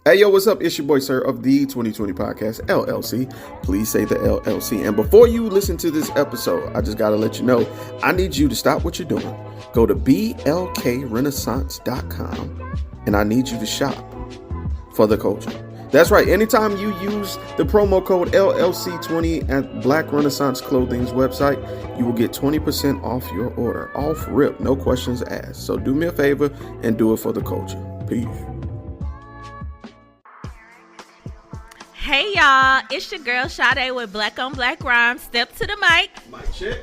Hey, yo, what's up? It's your boy, Sirr of the 2020 Podcast, LLC. Please say the LLC. And before you listen to this episode, I just got to let you know, I need you to stop what you're doing. Go to blkrenaissance.com, and I need you to shop for the culture. That's right. Anytime you use the promo code LLC20 at Black Renaissance Clothing's website, you will get 20% off your order. Off rip, no questions asked. So do me a favor and do it for the culture. Peace. Hey y'all, it's your girl Sade with Black on Black Rhymes. Step to the mic. Mic check.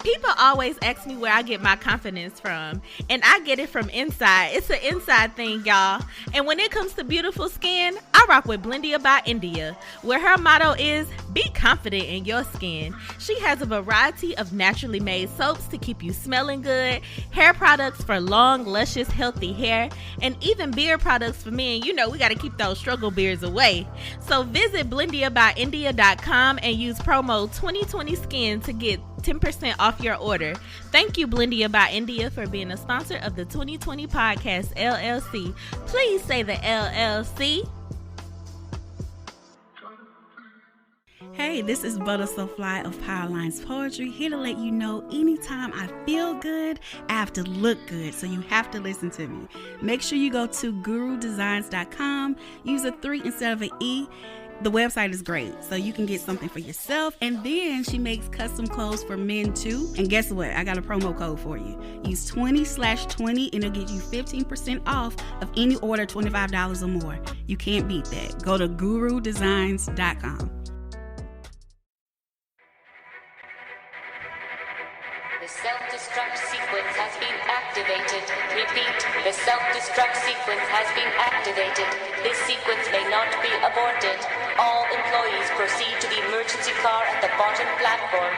People always ask me where I get my confidence from, and I get it from inside. It's an inside thing, y'all. And when it comes to beautiful skin, I rock with Blendia by India, where her motto is, be confident in your skin. She has a variety of naturally made soaps to keep you smelling good, hair products for long, luscious, healthy hair, and even beard products for men. You know, we got to keep those struggle beards away. So visit BlendiaByIndia.com and use promo 2020skin to get 10% off your order. Thank you, Blendia by India, for being a sponsor of the 2020 Podcast, LLC. Please say the LLC. Hey, this is Butter So Fly of Powerlines Poetry, here to let you know anytime I feel good, I have to look good, so you have to listen to me. Make sure you go to gurudesigns.com, use a 3 instead of an E. The website is great, so you can get something for yourself, and then she makes custom clothes for men too. And guess what? I got a promo code for you. Use 20/20 and it'll get you 15% off of any order $25 or more. You can't beat that. Go to gurudesigns.com. The self-destruct sequence has been activated. Repeat, the self-destruct sequence has been activated. This sequence may not be aborted. All employees proceed to the emergency car at the bottom platform.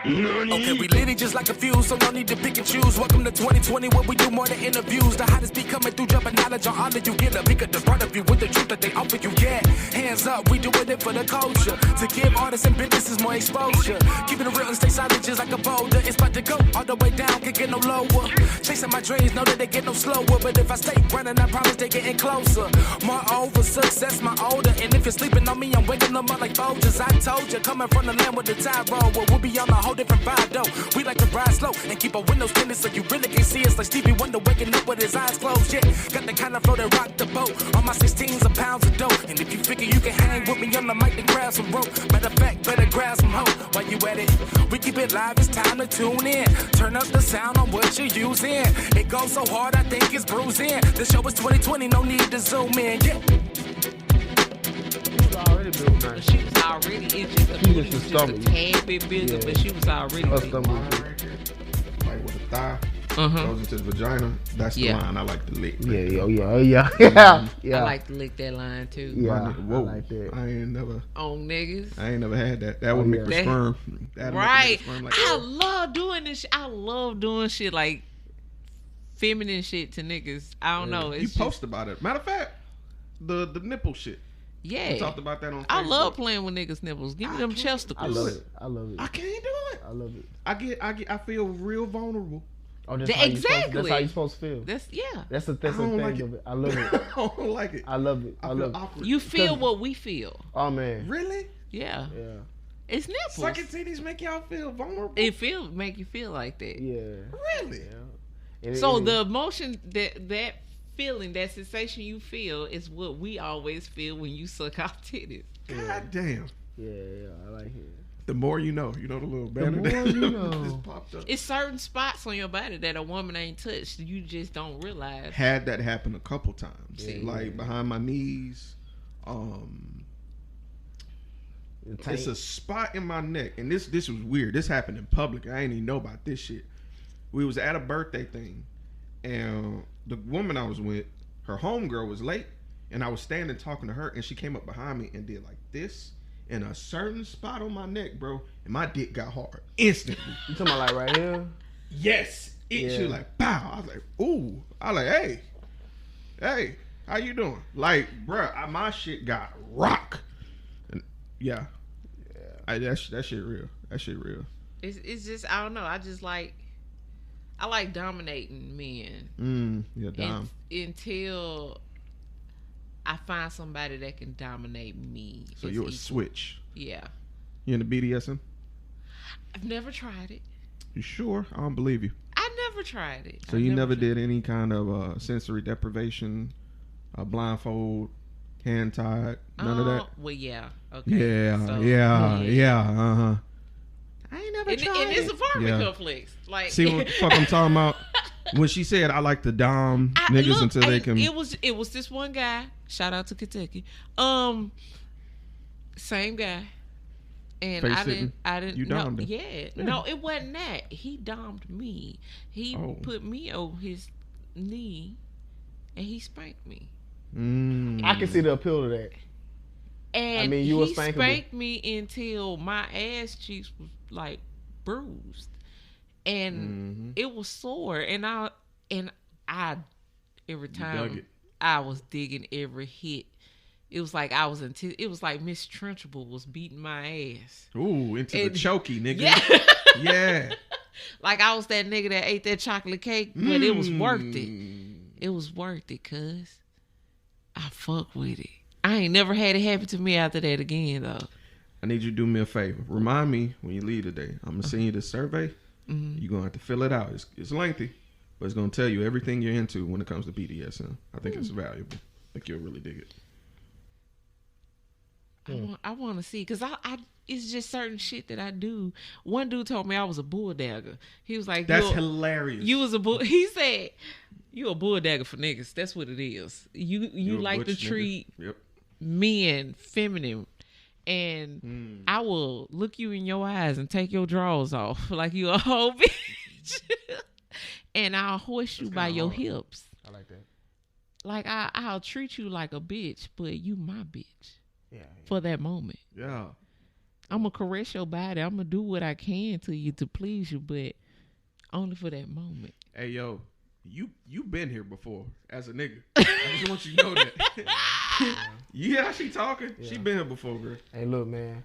Okay, we lit it just like a fuse, so no need to pick and choose. Welcome to 2020, where we do more than interviews. The hottest be coming through, jumping knowledge on all of you. Get a pick of the front of you with the truth that they offer you. Yeah, hands up, we doing it for the culture. To give artists and businesses more exposure. Keeping it real and stay silent just like a boulder. It's about to go all the way down, can't get no lower. Chasing my dreams, know that they get no slower. But if I stay running, I promise they getting closer. Moreover, success my older. And if you're sleeping on me, I'm waking them up like Folgers. I told you, coming from the land with the tide roll. Well, we'll be on a whole different vibe though. We like to ride slow and keep our windows tinted so you really can't see us, like Stevie Wonder waking up with his eyes closed. Yeah, got the kind of flow that rock the boat. On my 16s of pounds of dough. And if you figure you can hang with me on the mic, then grab some rope. Matter of fact, better grab some hope. While you at it, we keep it live, it's time to tune in. Turn up the sound on what you're using. It goes so hard, I think it's bruising. The show is 2020, no need to zoom in. Yeah. She was already itching. She was just a tad bit bigger, but she was already Like with a thigh goes into the vagina. That's the line I like to lick. Yeah. I like to lick that line too. Yeah, whoa. I like that. I ain't never On niggas. I ain't never had that. That would make the sperm. Right. I love doing this. I love doing shit like feminine shit to niggas. I don't know. You post about it. Matter of fact, the nipple shit. Yeah. We talked about that on Facebook. I love playing with niggas' nipples. Give me them chesticles. I love it. I can't do it. I love it. I feel real vulnerable. Oh, Exactly. That's how you supposed to feel. That's the thing like of it. I love it. I don't like it. I love it. I feel awkward. You feel what we feel. Oh man. Really? Yeah. Yeah. It's nipples. Sucking titties make y'all feel vulnerable? It make you feel like that. Yeah. Really? Yeah. So the emotion that feeling, that sensation you feel is what we always feel when you suck our titties. God damn. Yeah, I like it. The more you know. You know the little banner more that you know. just popped up. It's certain spots on your body that a woman ain't touched. You just don't realize. Had that happen a couple times. Yeah. Like behind my knees. It's a spot in my neck. And this was weird. This happened in public. I didn't even know about this shit. We was at a birthday thing. And the woman I was with, her homegirl was late, and I was standing talking to her, and she came up behind me and did like this in a certain spot on my neck, bro, and my dick got hard instantly. You talking about like right here? Yes. She was like, pow. I was like, ooh. I was like, hey, how you doing? Like, bro, my shit got rock. And that shit real. That shit real. It's just, I don't know. I like dominating men. Yeah, dom. Until I find somebody that can dominate me. So you're a switch. Yeah. You in the BDSM? I've never tried it. You sure? I don't believe you. I never tried it. So you never did any kind of sensory deprivation, blindfold, hand tied, none of that? Well, yeah. Okay. Yeah, So, yeah. I ain't never tried and it's apartment yeah. complex. Like, see what the fuck I'm talking about? When she said I like to dom niggas until they can. It was this one guy. Shout out to Kentucky. Same guy. And I didn't. You domed him. Yeah. No, it wasn't that. He domed me. He put me over his knee, and he spanked me. I can see the appeal to that. And I mean, you he spanked me until my ass cheeks was like bruised, and it was sore. And I every time I was digging every hit. It was like it was like Miss Trunchbull was beating my ass. Ooh, into the chokey, nigga. Yeah. Yeah. Like I was that nigga that ate that chocolate cake, but it was worth it. It was worth it, cuz I fuck with it. I ain't never had it happen to me after that again, though. I need you to do me a favor. Remind me when you leave today. I'm going to send you this survey. You're going to have to fill it out. It's lengthy, but it's going to tell you everything you're into when it comes to BDSM. I think it's valuable. I think you'll really dig it. I want to see, because I it's just certain shit that I do. One dude told me I was a bull dagger. He was like, that's hilarious. You was a bull. He said, you a bull dagger for niggas. That's what it is. You like to treat men feminine. And I will look you in your eyes and take your drawers off like you a whole bitch. And I'll hoist you by your hips. I like that. Like I'll treat you like a bitch, but you my bitch. Yeah. For that moment. Yeah. I'm going to caress your body. I'm going to do what I can to you to please you, but only for that moment. Hey, yo, you been here before as a nigga. I just want you to know that. You hear how she talking? Yeah. She been here before, bro. Hey, look, man.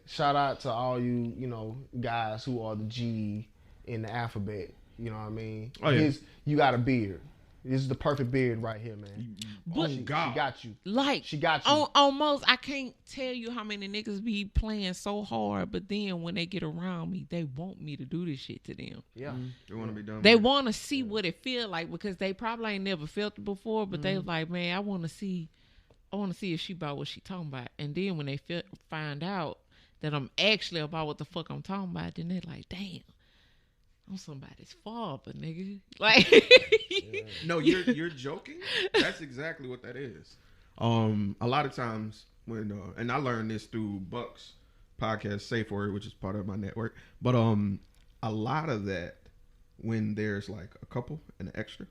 Shout out to all you, guys who are the G in the alphabet. You know what I mean? Oh, yeah. You got a beard. This is the perfect beard right here, man. But she God, she got you. Like she got you. Almost, I can't tell you how many niggas be playing so hard, but then when they get around me, they want me to do this shit to them. Yeah, they want to be done. They want to see what it feel like, because they probably ain't never felt it before. But they like, man, I want to see if she about what she talking about. And then when they find out that I'm actually about what the fuck I'm talking about, then they're like, damn. I'm somebody's father, nigga. Like, no, you're joking. That's exactly what that is. A lot of times when, and I learned this through Buck's podcast, Safe Word, which is part of my network. But a lot of that, when there's like a couple and an extra,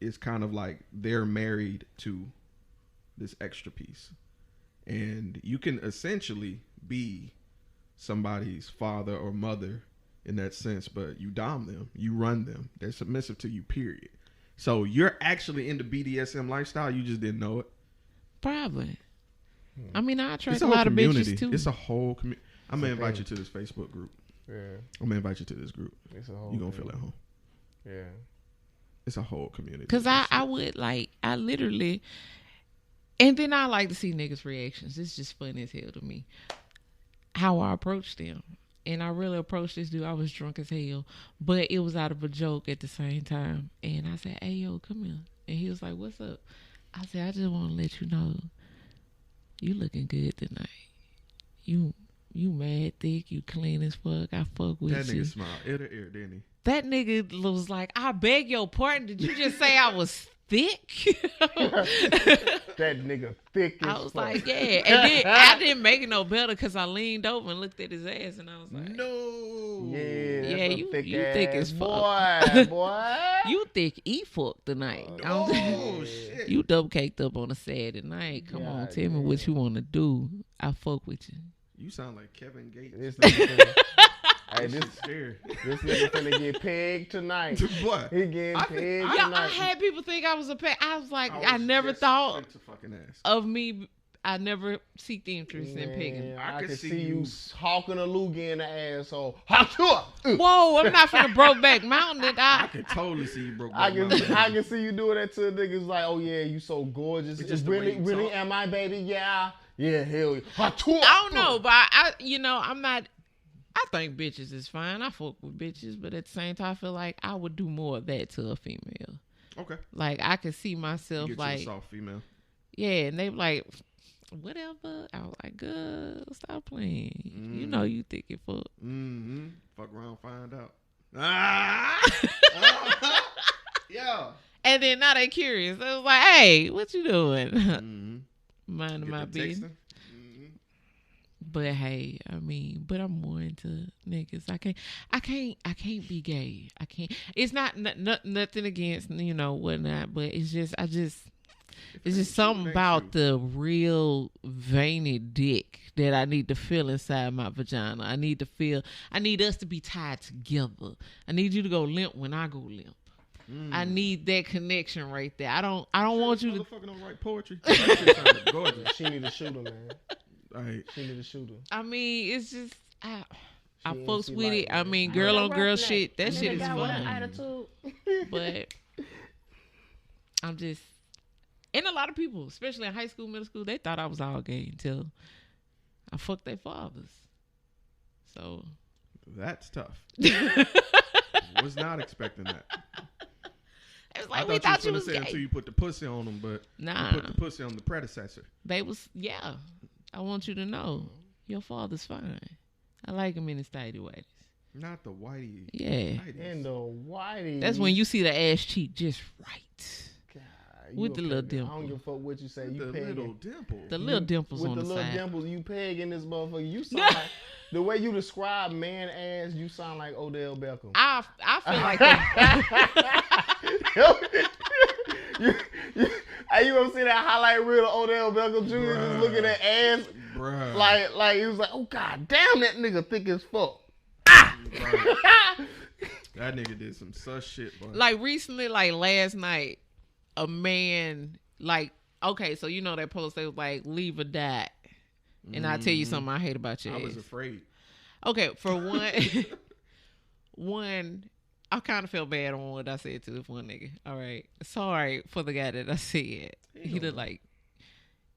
it's kind of like they're married to this extra piece, and you can essentially be somebody's father or mother in that sense, but you dom them, you run them, they're submissive to you, period. So you're actually in the BDSM lifestyle, you just didn't know it. Probably. I mean, I attract a lot of bitches too. It's a whole community. I'm gonna invite you to this Facebook group. Yeah, I'm gonna invite you to this group. It's a whole. You gonna feel at home. Yeah, it's a whole community. Cause I would like, I literally, and then I like to see niggas' reactions. It's just funny as hell to me how I approach them. And I really approached this dude. I was drunk as hell, but it was out of a joke at the same time. And I said, hey, yo, come here. And he was like, what's up? I said, I just want to let you know you looking good tonight. You mad thick. You clean as fuck. I fuck with you. That nigga smiled ear to ear, didn't he? That nigga was like, I beg your pardon. Did you just say I was thick? That nigga thick as fuck. I was like, yeah. And then I didn't make it no better because I leaned over and looked at his ass, and I was like, no. Yeah, you thick as fuck. Boy. You thick fuck tonight. Oh, shit. You double caked up on a Saturday night. Come on, tell me what you want to do. I fuck with you. You sound like Kevin Gates. This nigga finna get pegged tonight. What? He getting pegged Yeah, tonight. I had people think I was a peg. I was like, I never thought to fucking ask. of me I never seek the interest in picking. I can see you hawking a loogie in the asshole. Whoa, I'm not finna Brokeback Mountain it. I can totally see you Brokeback Mountain. I can see you doing that to niggas like, oh yeah, you so gorgeous. It's really, am I, baby? Yeah, hell yeah. I don't know, but I'm not. I think bitches is fine. I fuck with bitches, but at the same time, I feel like I would do more of that to a female. Okay. Like I could see myself get like you a soft female. Yeah, and they be like, whatever. I was like, girl, stop playing. You know you think it fuck. Mm-hmm. Fuck around, find out. Yeah. And then now they curious. I was like, hey, what you doing? Minding my business. But hey, I mean, I'm more into niggas. I can't be gay. I can't. It's not nothing against whatnot, but it's just it's just something about the real veiny dick that I need to feel inside my vagina. I need us to be tied together. I need you to go limp when I go limp. I need that connection right there. I don't want you to. Motherfucker don't write poetry. Gorgeous. She need a shooter, man. Right. She need a shooter. I mean, it's just I fucks with it. I mean, girl on girl shit. That shit is fun. But I'm just, and a lot of people, especially in high school, middle school, they thought I was all gay until I fucked their fathers. So that's tough. Was not expecting that. It was like, we thought you was gay until you put the pussy on them, but nah, you put the pussy on the predecessor. They was, yeah. I want you to know your father's fine. I like him in his tighty whities. Not the whitey. Yeah. In the whitey. That's when you see the ass cheek just right. God, with the little dimple. I don't give a fuck what you say. With you the pegging. little dimple. The little dimples on the side. With the little dimples, you pegging this motherfucker. You sound like, the way you describe man ass, you sound like Odell Beckham. I feel like that. You ever see that highlight reel of Odell Beckham Jr. just looking at ass? Bruh. Like he was like, oh god damn, that nigga thick as fuck. That nigga did some sus shit, bro. Like recently, like last night, a man, like, okay, so you know that post, they was like, leave or die. And I'll tell you something I hate about your ass. I was afraid. Okay, for one, I kind of felt bad on what I said to this one nigga. All right. Sorry for the guy that I said. He looked like,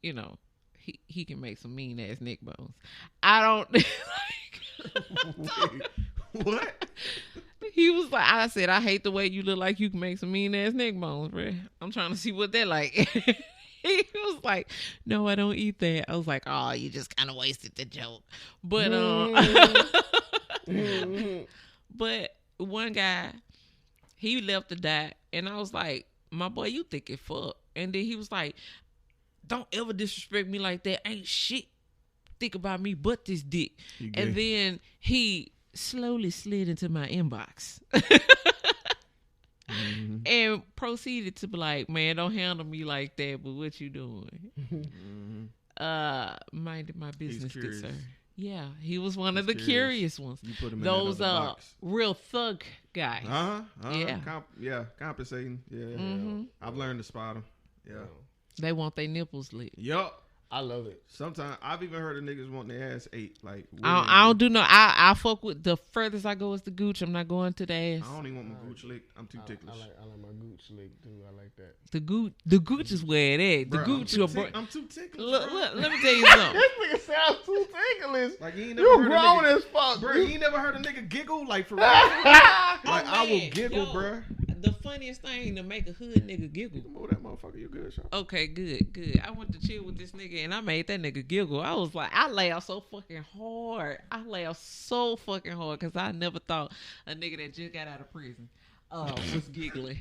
he can make some mean ass neck bones. I don't Wait, what? He was like, I said, I hate the way you look like you can make some mean ass neck bones, bro. I'm trying to see what they're like. He was like, no, I don't eat that. I was like, oh, you just kind of wasted the joke. But but one guy, he left to die, and I was like, my boy, you thick as fuck. And then he was like, don't ever disrespect me like that. Ain't shit think about me but this dick. And then he slowly slid into my inbox and proceeded to be like, man, don't handle me like that, but what you doing? Minding my business, good sir. Yeah, he was one of the curious ones. You put him in those box. Real thug guys. Yeah, compensating. Yeah, I've learned to spot them. Yeah, they want their nipples lit. Yup. I love it. Sometimes I've even heard of niggas want their ass ate. Like I don't do no. I fuck with the furthest I go is the gooch. I'm not going to the ass. I don't even want my gooch licked. I'm too ticklish. I like my gooch licked too. I like that. The gooch is where it is. The gooch. I'm too ticklish. Look, let me tell you something. This nigga sounds too ticklish. Like you ain't never heard grown a nigga, as fuck. Bro, you ain't never heard a nigga giggle like for real. I will giggle, bro. The funniest thing to make a hood nigga giggle. Move that motherfucker, you good, shot. Okay, good. I went to chill with this nigga and I made that nigga giggle. I was like, I laughed so fucking hard. Because I never thought a nigga that just got out of prison was giggling.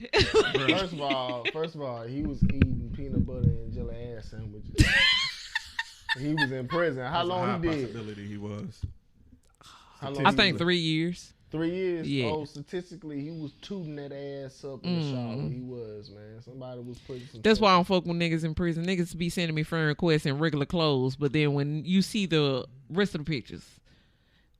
First of all, he was eating peanut butter and jelly ass sandwiches. He was in prison. How long he did? Possibility he was. I think 3 years. 3 years? Yeah. Oh, statistically, he was tooting that ass up in the shower. He was, man. Somebody was putting some... That's why I don't fuck with niggas in prison. Niggas be sending me friend requests in regular clothes, but then when you see the rest of the pictures,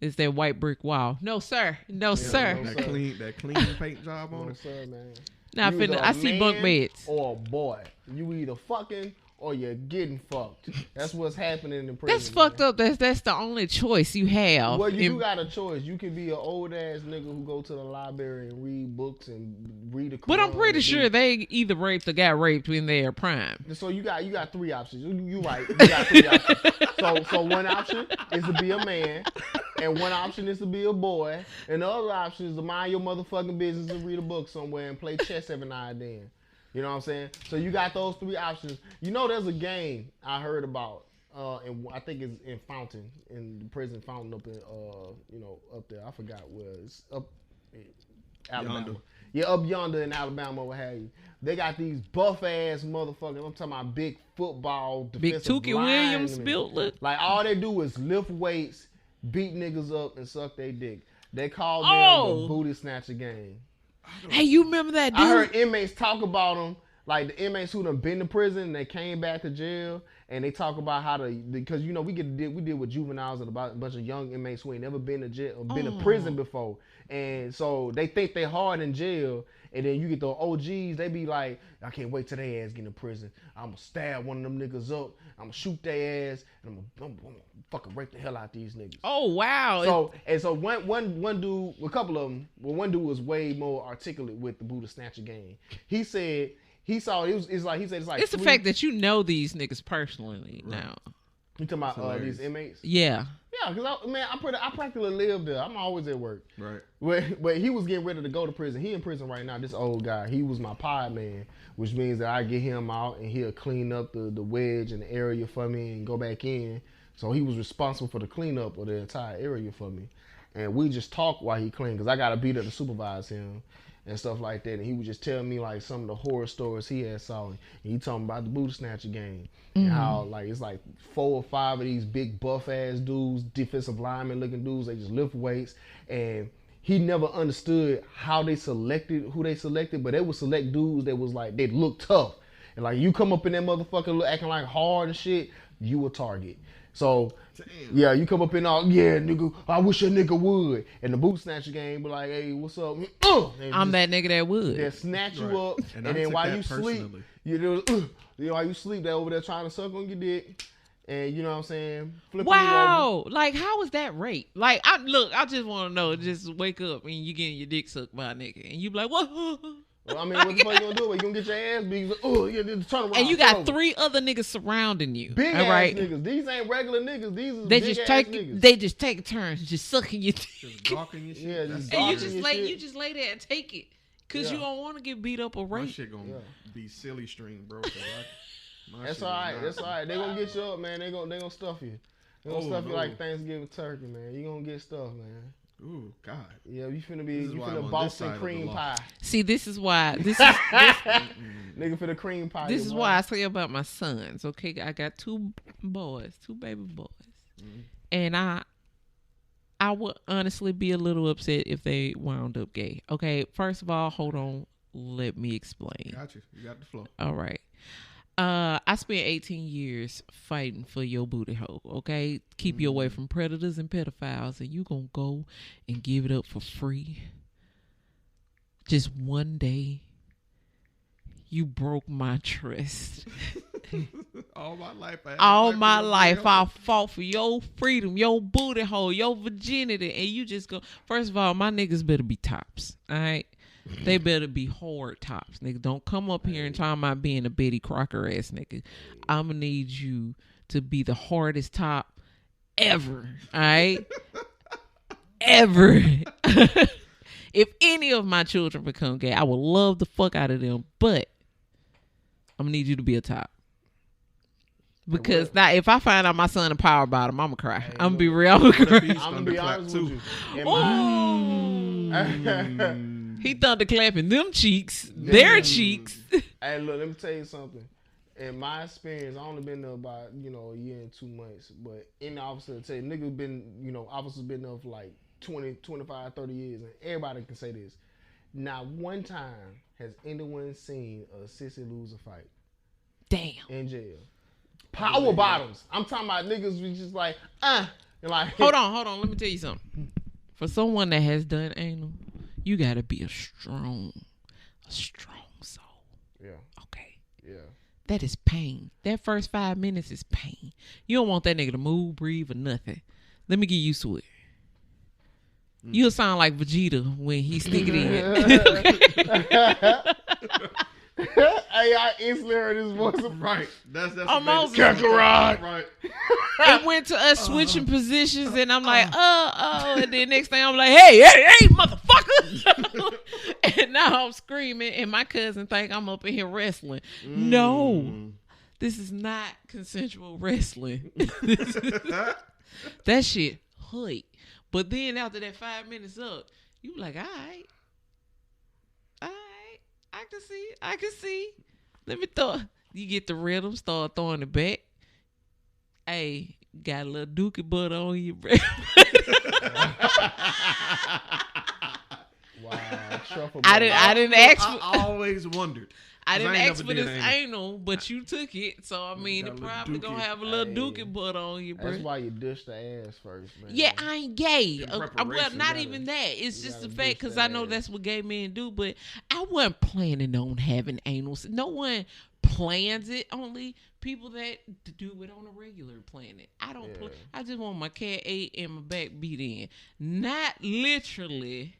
it's that white brick wall. No, sir. No, sir. That clean paint job on it. No, sir, man. Now, I see bunk beds. Or a boy. You either fucking or you're getting fucked. That's what's happening in prison. That's fucked up. That's the only choice you have. Well, you do got a choice. You can be an old ass nigga who go to the library and read books and read the Quran. But I'm pretty sure they either raped or got raped when they're prime. So you got 3 options. You right. You got 3 options. So one option is to be a man, and one option is to be a boy, and the other option is to mind your motherfucking business and read a book somewhere and play chess every now and then. You know what I'm saying? So you got those 3 options. You know, there's a game I heard about, and I think it's in Fountain, in the prison Fountain up in, up there. I forgot where it's up in Alabama. Yonder. Yeah, up yonder in Alabama, what have you. They got these buff ass motherfuckers. I'm talking about big football defensive Big Tukey Williams built look. Like all they do is lift weights, beat niggas up, and suck their dick. They call them the booty snatcher game. Hey, you remember that dude? I heard inmates talk about them, like the inmates who done been to prison and they came back to jail, and they talk about how because you know we deal with juveniles and about a bunch of young inmates who ain't never been to jail or been to prison before, and so they think they hard in jail, and then you get the OGs, they be like, I can't wait till they ass get in prison. I'm gonna stab one of them niggas up, I'm gonna shoot their ass, and I'm gonna fucking rape the hell out these niggas. Oh wow! So one dude, a couple of them. Well, one dude was way more articulate with the Buddha Snatcher game. He said he saw it's like it's the fact that you know these niggas personally now. You talking about these inmates? Yeah. Yeah, because I practically live there. I'm always at work. Right. But he was getting ready to go to prison. He in prison right now. This old guy. He was my pod man, which means that I get him out and he'll clean up the wedge and the area for me and go back in. So he was responsible for the cleanup of the entire area for me. And we just talk while he clean, because I got to be there to supervise him and stuff like that. And he would just tell me like some of the horror stories he had saw. And he talking about the Buddha Snatcher game. And how like it's like 4 or 5 of these big buff ass dudes, defensive lineman looking dudes, they just lift weights. And he never understood how they selected, who they selected, but they would select dudes that was like, they look tough. And like you come up in that motherfucker acting like hard and shit, you a target. So, yeah, you come up in all, yeah, nigga, I wish a nigga would. And the boot snatcher game be like, hey, what's up? I'm that nigga that would. They snatch you up, and then while you sleep, while you sleep, they over there trying to suck on your dick. And you know what I'm saying? Wow. Like, how was that rape? Like, I just want to know, just wake up and you getting your dick sucked by a nigga. And you be like, what? Well, I mean, what the fuck you gonna do? You gonna get your ass beat? Like, turn around. And you got 3 other niggas surrounding you. Big ass niggas. These ain't regular niggas. These is big ass niggas. They just take turns, just sucking your dick. Just gawking your shit. Yeah, just and you just lay there and take it, cause you don't want to get beat up or raped. My shit gonna be silly string, bro. That's all right. That's all right. They gonna get you up, man. They gonna stuff you. They gonna stuff you like Thanksgiving turkey, man. You gonna get stuffed, man. Ooh, God. Yeah, you finna Boston cream pie. See, this is why. Nigga for the cream pie. This is why I say about my sons. Okay, I got 2 baby boys, and I would honestly be a little upset if they wound up gay. Okay, first of all, hold on, let me explain. Got you. You got the flow. All right. I spent 18 years fighting for your booty hole, okay? Keep you away from predators and pedophiles, and you gonna go and give it up for free. Just one day, you broke my trust. All my life, I fought for your freedom, your booty hole, your virginity, and you just go. First of all, my niggas better be tops, all right? They better be hard tops, nigga. Don't come up here and talk about being a Betty Crocker ass nigga. I'm gonna need you to be the hardest top ever, all right? Ever. If any of my children become gay, I would love the fuck out of them, but I'm gonna need you to be a top. Because now, if I find out my son a power bottom, I'm gonna cry. I'm gonna be real. I'm gonna be honest with you. He thunderclapping them cheeks, their cheeks. Hey, look, let me tell you something. In my experience, I only been there about, a year and 2 months. But in the officer, tell you, niggas been, officers been there for like 20, 25, 30 years. And everybody can say this. Not one time has anyone seen a sissy lose a fight. Damn. In jail. Power bottoms. I'm talking about niggas who just like, and like. Hold on. Let me tell you something. For someone that has done anal, you gotta be a strong soul. Yeah. Okay. Yeah. that is pain. That first 5 minutes is pain. You don't want that nigga to move, breathe, or nothing. Let me get used to it. You'll sound like Vegeta when he stick it in. Hey, I instantly heard his voice. Right. That's Almost. Right. It went to us switching positions, and I'm like, and then next thing I'm like, hey, motherfucker. And now I'm screaming, and my cousin think I'm up in here wrestling. No, this is not consensual wrestling. That shit hurt. But then after that 5 minutes up, you like, all right, I can see. Let me throw. You get the rhythm, start throwing it back. Hey, got a little dookie butter on you, bro. Wow, I didn't ask. I always wondered. I didn't ask for this anal, but you took it. So, I mean, it probably dookie. going to have a little dookie butt on you, bro. That's why you dish the ass first, man. Yeah, I ain't gay. Well, not you even that. It's just the gotta fact, dish because that I know ass. that's what gay men do, but I wasn't planning on having anal. No one plans it. Only people that do it on a regular planet. I don't plan. I just want my cat ate and my back beat in. Not literally.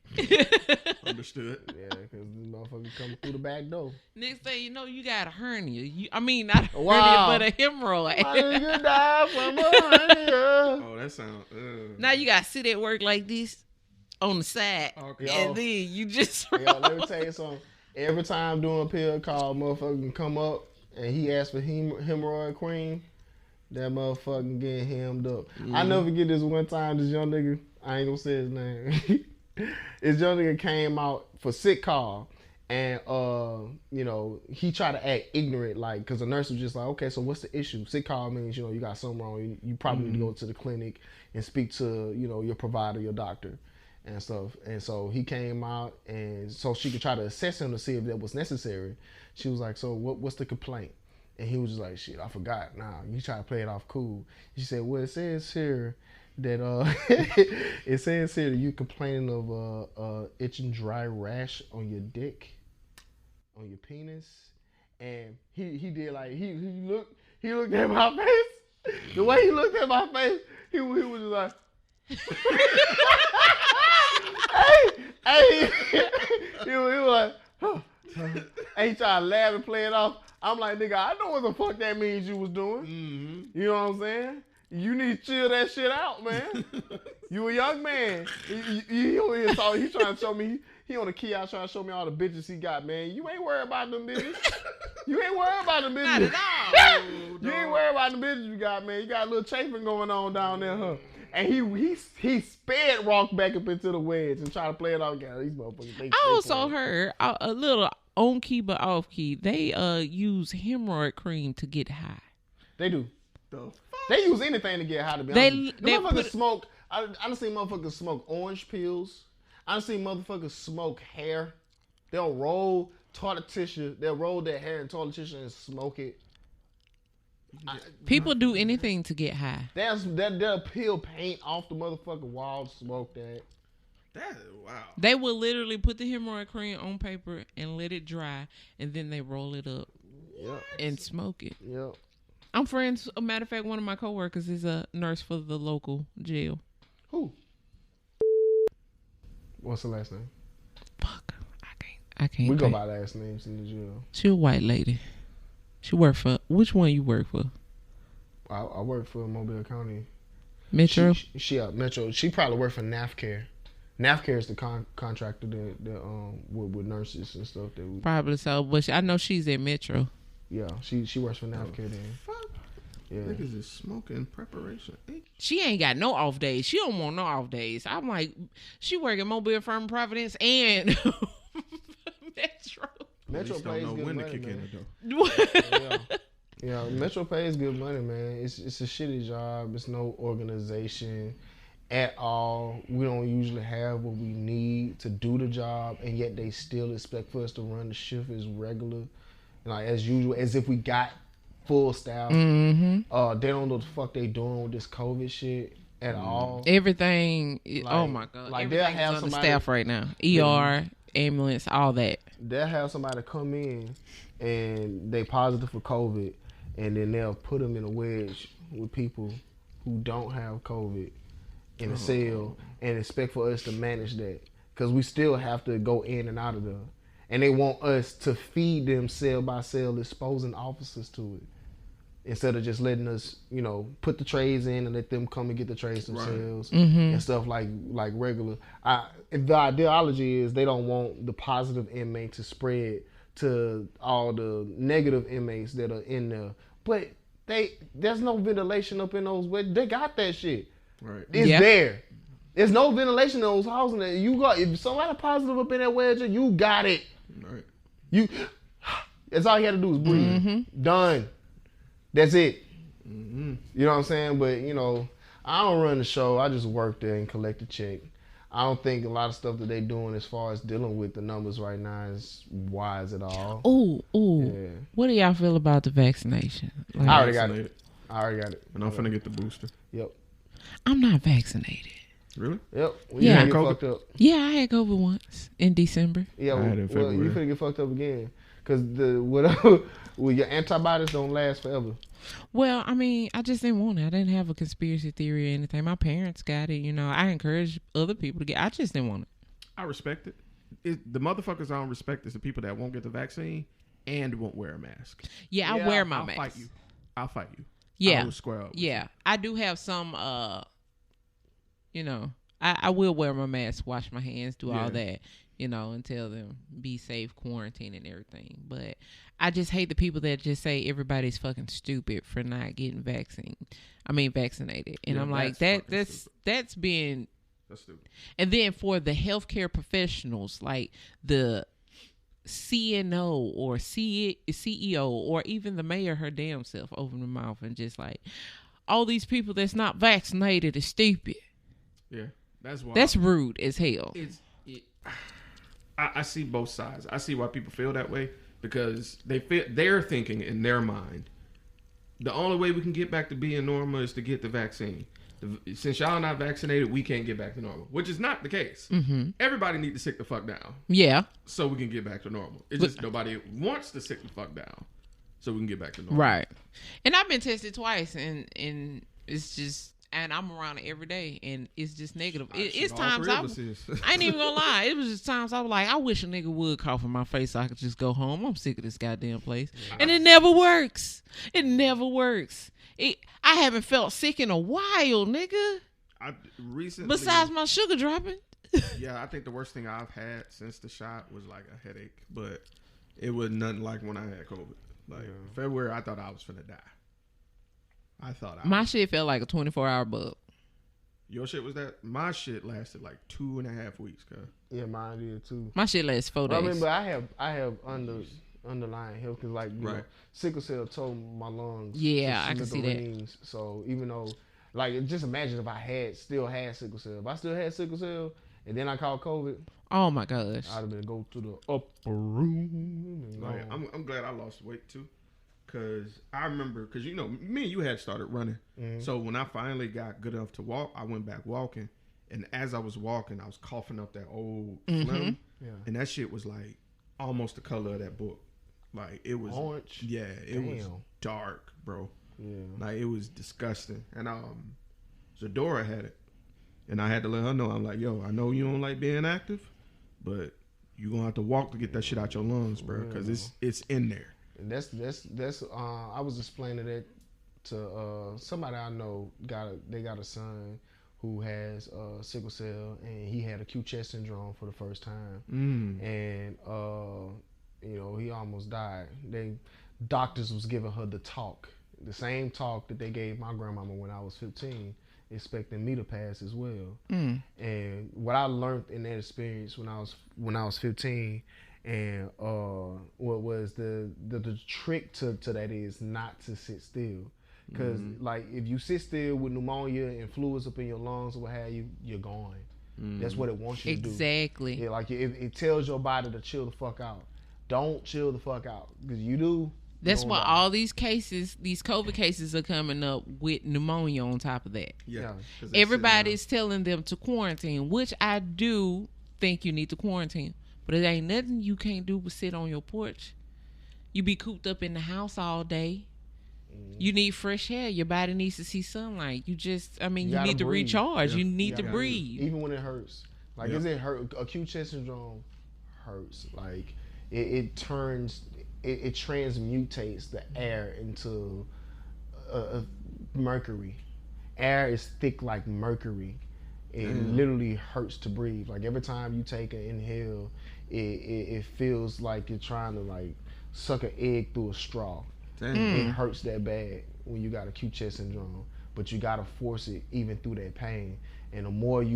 Understood. Yeah, because this motherfucker coming through the back door. Next thing you know, you got a hernia. Not a hernia, Wow. but a hemorrhoid. My nigga died from a hernia. Oh, that sounds. Now you got to sit at work like this on the side. Okay. And then you just. Yo, let me tell you something. Every time doing a pill call, motherfucker can come up and he asked for hemorrhoid cream. That motherfucker getting hemmed up. I never forget this one time. This young nigga, I ain't gonna say his name. This young nigga came out for sick call, and he tried to act ignorant, like, because the nurse was just like, okay, so what's the issue? Sick call means you got something wrong. You probably need to go to the clinic and speak to your provider, your doctor, and stuff. And so he came out, and so she could try to assess him to see if that was necessary. She was like, so what's the complaint? And he was just like, shit, I forgot. Nah, you try to play it off cool. She said, well, it says here that it says here that you complaining of itching dry rash on your dick, on your penis. And he did like he looked at my face. The way he looked at my face, he was just like hey, he was like, huh. And he tried to laugh and play it off. I'm like, nigga, I know what the fuck that means you was doing. Mm-hmm. You know what I'm saying? You need to chill that shit out, man. You a young man. He trying to show me, he on the key out trying to show me all the bitches he got, man. You ain't worried about them bitches. You ain't worried about them bitches. Not at all. You ain't worried about the bitches you got, man. You got a little chafing going on down there, huh? And he sped rock back up into the wedge and tried to play it off. These motherfuckers. I also heard a little on key but off key. They use hemorrhoid cream to get high. They do. They use anything to get high. To be honest, the motherfuckers smoke. I done seen motherfuckers smoke orange pills. I done seen motherfuckers smoke hair. They'll roll toilet tissue. They'll roll their hair in toilet tissue and smoke it. People do anything to get high. They'll peel paint off the motherfucking wall to smoke that. Wow. They will literally put the hemorrhoid cream on paper and let it dry, and then they roll it up and smoke it. Yep. I'm friends. A matter of fact, one of my coworkers is a nurse for the local jail. Who? What's the last name? Fuck. I can't. We go by last names in the jail. She a white lady. She work for, which one you work for? I work for Mobile County. Metro? She Metro. She probably worked for NAFCare. NAFCare is the contractor that with nurses and stuff. Probably so, but I know she's at Metro. Yeah, she works for NAFCare then. Fuck. Yeah. Niggas is smoking preparation. She ain't got no off days. She don't want no off days. I'm like, she work at Mobile Firm Providence and Metro. Metro pays don't know good when money, to kick man. in the door. Yeah, Metro pays good money, man. It's a shitty job. It's no organization at all. We don't usually have what we need to do the job, and yet they still expect for us to run the shift as regular, like as usual, as if we got full staff. Mm-hmm. They don't know what the fuck they doing with this COVID shit at all. Everything. Like, oh my god! like they'll everything's have on the somebody staff right now. ER, ambulance, all that. they'll have somebody come in and they positive for COVID, and then they'll put them in a wedge with people who don't have COVID in a cell and expect for us to manage that, because we still have to go in and out of there. And they want us to feed them cell by cell, exposing officers to it, instead of just letting us, put the trays in and let them come and get the trays themselves and stuff like regular. The ideology is they don't want the positive inmate to spread to all the negative inmates that are in there. But there's no ventilation up in those. They got that shit. Right. It's there. There's no ventilation in those houses. If somebody positive up in that wedge, you got it. Right. That's all you had to do is breathe. Done. That's it. You know what I'm saying? But, I don't run the show. I just work there and collect a check. I don't think a lot of stuff that they doing as far as dealing with the numbers right now is wise at all. Ooh. Yeah. What do y'all feel about the vaccination? I already got it. And I'm finna get the booster. Yep. I'm not vaccinated. Really? Yep. Yeah. You get fucked up. Yeah, I had COVID once in December. Yeah, I had it in February. You finna get fucked up again. Because your antibodies don't last forever. Well, I mean, I just didn't want it. I didn't have a conspiracy theory or anything. My parents got it. I encourage other people to get it. I just didn't want it. I respect it. The motherfuckers I don't respect is the people that won't get the vaccine and won't wear a mask. Yeah, I wear my I'll mask. I'll fight you. Yeah. I will square up. Yeah. I do have some, I will wear my mask, wash my hands, do all that, and tell them be safe, quarantine and everything. But I just hate the people that just say everybody's fucking stupid for not getting vaccinated. And I'm like, that's being... That's stupid. And then for the healthcare professionals, like the CNO or CEO or even the mayor her damn self open the mouth and just like, all these people that's not vaccinated is stupid. Yeah, that's rude as hell. I see both sides. I see why people feel that way, because they're thinking in their mind, the only way we can get back to being normal is to get the vaccine. Since y'all not vaccinated, we can't get back to normal, which is not the case. Everybody need to sit the fuck down. Yeah. So we can get back to normal. It's just nobody wants to sit the fuck down so we can get back to normal. Right. And I've been tested twice, and it's just, and I'm around it every day, and it's just negative. It's times I ain't even gonna lie. It was just times I was like, I wish a nigga would cough in my face so I could just go home. I'm sick of this goddamn place. Yeah. And it never works. I haven't felt sick in a while, nigga. Recently, besides my sugar dropping. Yeah, I think the worst thing I've had since the shot was like a headache, but it was nothing like when I had COVID. Like February, I thought I was finna die. My shit felt like a 24-hour bug. Your shit was that? My shit lasted like 2.5 weeks, cuz. Yeah, mine did too. My shit lasted 4 days. I mean, but I have underlying health, because like sickle cell told my lungs. Yeah, I can see that. So even though, like, just imagine if I still had sickle cell. If I still had sickle cell and then I caught COVID. Oh my gosh. I'd have been go to the upper room. Like, I'm glad I lost weight too. Because I remember, because me and you had started running. So when I finally got good enough to walk, I went back walking. And as I was walking, I was coughing up that old phlegm. Yeah. And that shit was like almost the color of that book. Like, it was orange. Yeah, it was dark, bro. Yeah. Like, it was disgusting. And Zadora had it. And I had to let her know. I'm like, yo, I know you don't like being active, but you're going to have to walk to get that shit out your lungs, bro. Because it's in there. And that's I was explaining that to somebody I know. They got a son who has sickle cell, and he had acute chest syndrome for the first time. And he almost died. Doctors was giving her the same talk that they gave my grandmama when I was 15, expecting me to pass as well. And what I learned in that experience when I was 15. And what was the trick to that is not to sit still, because like if you sit still with pneumonia and fluids up in your lungs or what have you, you're gone. That's what it wants you to do. Exactly. Yeah, like it tells your body to chill the fuck out. Don't chill the fuck out, because you do. That's why all these cases, these COVID cases, are coming up with pneumonia on top of that. Yeah. Everybody's telling them to quarantine, which I do think you need to quarantine. But it ain't nothing you can't do but sit on your porch. You be cooped up in the house all day. You need fresh air. Your body needs to see sunlight. You need to recharge. You need to breathe. Even when it hurts. Like, is it hurt? Acute chest syndrome hurts. Like, it transmutates the air into mercury. Air is thick like mercury. It literally hurts to breathe. Like, every time you take an inhale, it feels like you're trying to, like, suck an egg through a straw. It hurts that bad when you got acute chest syndrome, but you gotta force it even through that pain. And the more the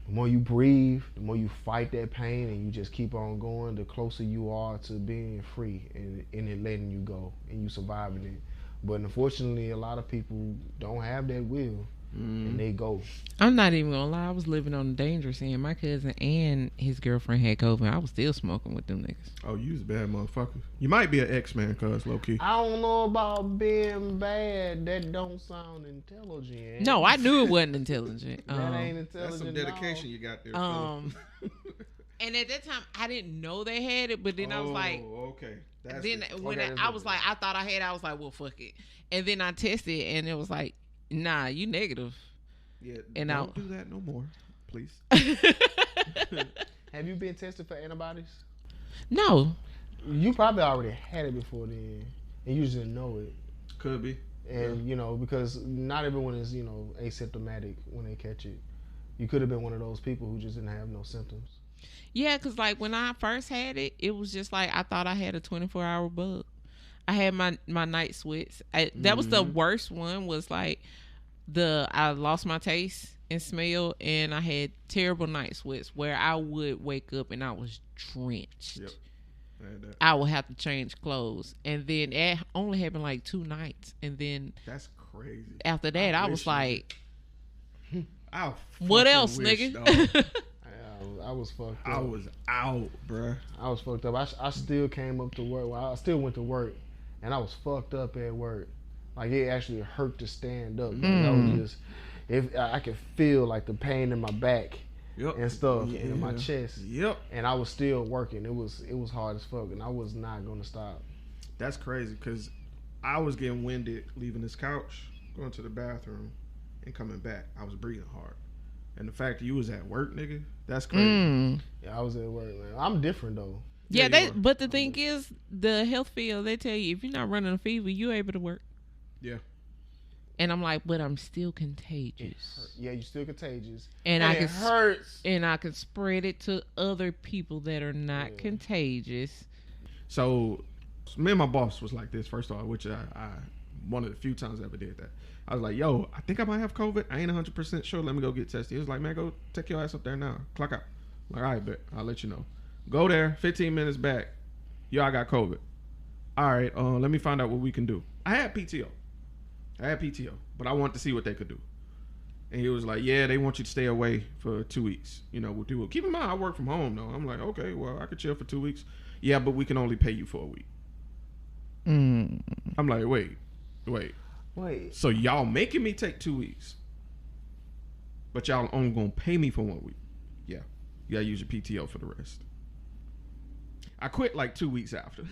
more you breathe, the more you fight that pain, and you just keep on going, the closer you are to being free and it letting you go and you surviving it. But unfortunately, a lot of people don't have that will, and they go. I'm not even gonna lie. I was living on the dangerous end. My cousin and his girlfriend had COVID. I was still smoking with them niggas. Oh, you was a bad motherfucker. You might be an X-Man, cuz, low-key. I don't know about being bad. That don't sound intelligent. No, I knew it wasn't intelligent. That ain't intelligent. That's some dedication you got there. And at that time, I didn't know they had it, but then I was like, okay. I was like, I thought I had it, I was like, well, fuck it. And then I tested, and it was like, nah, you negative. Yeah, and don't do that no more, please. Have you been tested for antibodies? No. You probably already had it before then, and you just didn't know it. Could be. And, because not everyone is, asymptomatic when they catch it. You could have been one of those people who just didn't have no symptoms. Yeah, because, like, when I first had it, it was just like I thought I had a 24-hour bug. I had my night sweats. That was the worst one, was like I lost my taste and smell, and I had terrible night sweats where I would wake up and I was drenched. Yep. I would have to change clothes. And then it only happened like 2 nights. And then that's crazy. After that, I was like, what else, nigga? I was fucked up. I was out, bruh. I was fucked up. I still came up to work. Well, I still went to work, and I was fucked up at work. Like, it actually hurt to stand up. Like, I was just, I could feel like the pain in my back and stuff, and in my chest. Yep. And I was still working. It was hard as fuck, and I was not gonna stop. That's crazy, because I was getting winded leaving this couch, going to the bathroom, and coming back. I was breathing hard. And the fact that you was at work, nigga, that's crazy. Yeah, I was at work, man. I'm different, though. Yeah, but the thing is, the health field, they tell you, if you're not running a fever, you're able to work. Yeah. And I'm like, but I'm still contagious. Yeah, you're still contagious. And it hurts. And I can spread it to other people that are not contagious. So, me and my boss was like this, first of all, which I one of the few times I ever did that. I was like, yo, I think I might have COVID. I ain't 100% sure. Let me go get tested. He was like, man, go take your ass up there now. Clock out. I'm like, all right, bet. I'll let you know. Go there, 15 minutes back. Yo, I got COVID. All right, let me find out what we can do. I had PTO, but I wanted to see what they could do. And he was like, yeah, they want you to stay away for 2 weeks. We'll do it. Keep in mind, I work from home, though. I'm like, okay, well, I could chill for 2 weeks. Yeah, but we can only pay you for a week. I'm like, wait. So y'all making me take 2 weeks, but y'all only gonna pay me for 1 week. Yeah, you gotta use your PTO for the rest. I quit like 2 weeks after.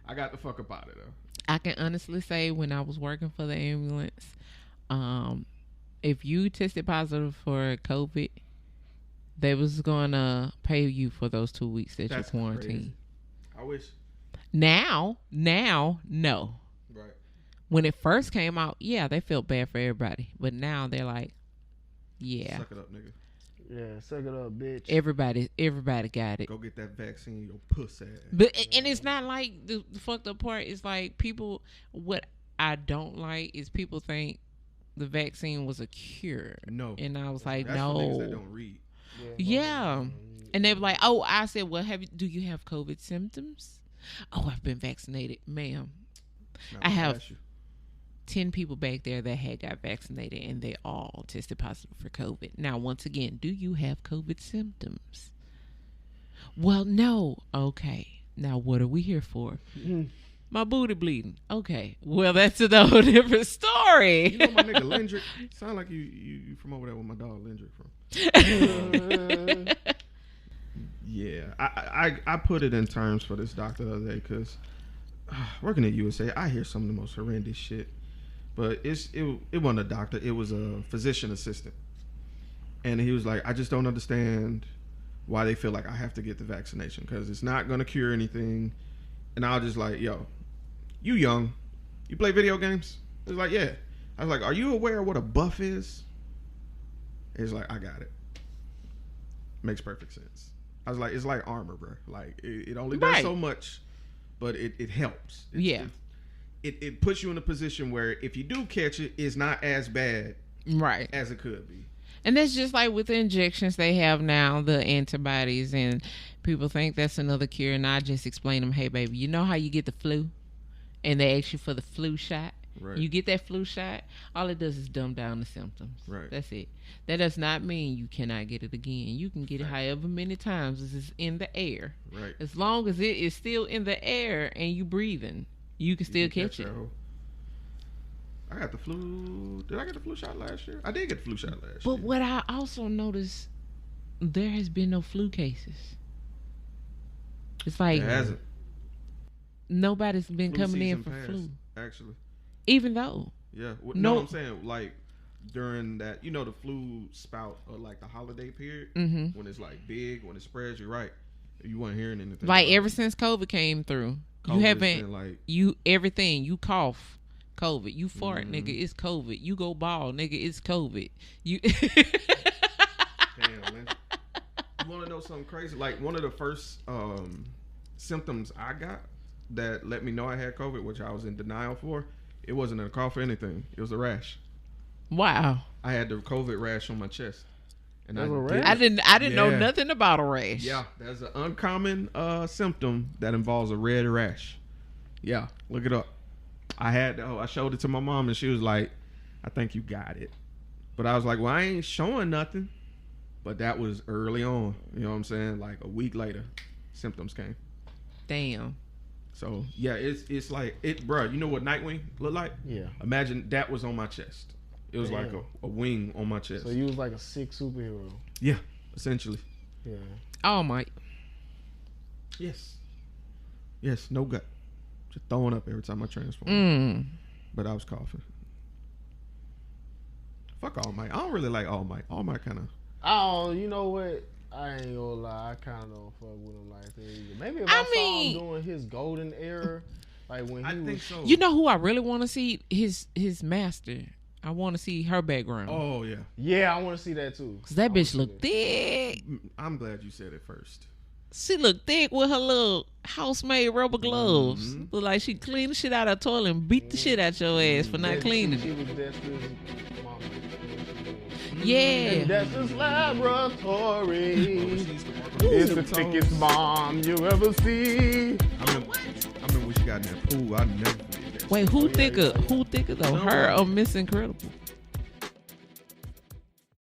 I got the fuck up out of there. I can honestly say, when I was working for the ambulance, if you tested positive for COVID, they was gonna pay you for those 2 weeks that you quarantined. I wish. Now, no. Right. When it first came out, yeah, they felt bad for everybody. But now they're like, yeah. Suck it up, nigga. Yeah, suck it up, bitch. Everybody got it. Go get that vaccine, your puss ass. But and it's not like the fucked up part is like people. What I don't like is people think the vaccine was a cure. No, and I was like, that's no. For niggas that don't read. Yeah, and they were like, oh, I said, well, do you have COVID symptoms? Oh, I've been vaccinated, ma'am. I have 10 people back there that had got vaccinated, and they all tested positive for COVID. Now, once again, do you have COVID symptoms? Well, no. Okay. Now, what are we here for? My booty bleeding. Okay. Well, that's a whole different story. You know my nigga Lindrick? Sound like you from over there with my dog Lindrick from. Yeah. I put it in terms for this doctor the other day because working at USA, I hear some of the most horrendous shit. But it wasn't a doctor. It was a physician assistant. And he was like, I just don't understand why they feel like I have to get the vaccination because it's not going to cure anything. And I was just like, yo, you young. You play video games? He was like, yeah. I was like, are you aware of what a buff is? He's like, I got it. Makes perfect sense. I was like, it's like armor, bro. Like, it only does so much, but it helps. It puts you in a position where if you do catch it, it's not as bad as it could be. And that's just like with the injections they have now, the antibodies, and people think that's another cure. And I just explain them, hey, baby, you know how you get the flu? And they ask you for the flu shot. Right. You get that flu shot, all it does is dumb down the symptoms. Right. That's it. That does not mean you cannot get it again. You can get it however many times as it's in the air. Right. As long as it is still in the air and you breathing, you can still catch it. I got the flu. Did I get the flu shot last year? I did get the flu shot last year. But what I also noticed, there has been no flu cases. It's like it hasn't. Nobody's been Flu coming in season for passed, flu. Actually. Even though. Yeah. No. No, I'm saying like during that, the flu spout or like the holiday period when it's like big, when it spreads, you're right. You weren't hearing anything. Like ever since COVID came through, you haven't everything. You cough, COVID. You fart, nigga, it's COVID. You go bald, nigga, it's COVID. You Damn, man. You want to know something crazy? Like one of the first symptoms I got that let me know I had COVID, which I was in denial for, it wasn't a cough or anything. It was a rash. Wow. I had the COVID rash on my chest. And I didn't know nothing about a rash. Yeah, that's an uncommon symptom that involves a red rash. Yeah, look it up. I showed it to my mom and she was like, I think you got it. But I was like, well, I ain't showing nothing. But that was early on. You know what I'm saying? Like a week later, symptoms came. Damn. So, yeah, it's like, bro, you know what Nightwing looked like? Yeah. Imagine that was on my chest. It was like a wing on my chest. So you was like a sick superhero. Yeah, essentially. Yeah. Oh, my. Yes, no gut. Just throwing up every time I transform. But I was coughing. Fuck All Might. I don't really like All Might. All Might kind of... Oh, you know what? I ain't gonna lie. I kind of don't fuck with him like that either. Maybe if I saw him doing his golden era, like when he was... So. You know who I really want to see? His master. I want to see her background. Oh, yeah. Yeah, I want to see that too. Because that bitch look thick. I'm glad you said it first. She look thick with her little house-made rubber gloves. Look like she cleaned the shit out of her toilet and beat the shit out your ass for not cleaning She it. was Dexter's mama. Yeah. And Dexter's laboratory is the thickest bomb you ever see. I remember when she got in that pool. I never forget that. Wait, who thicker? Who thicker though? Her or Miss Incredible?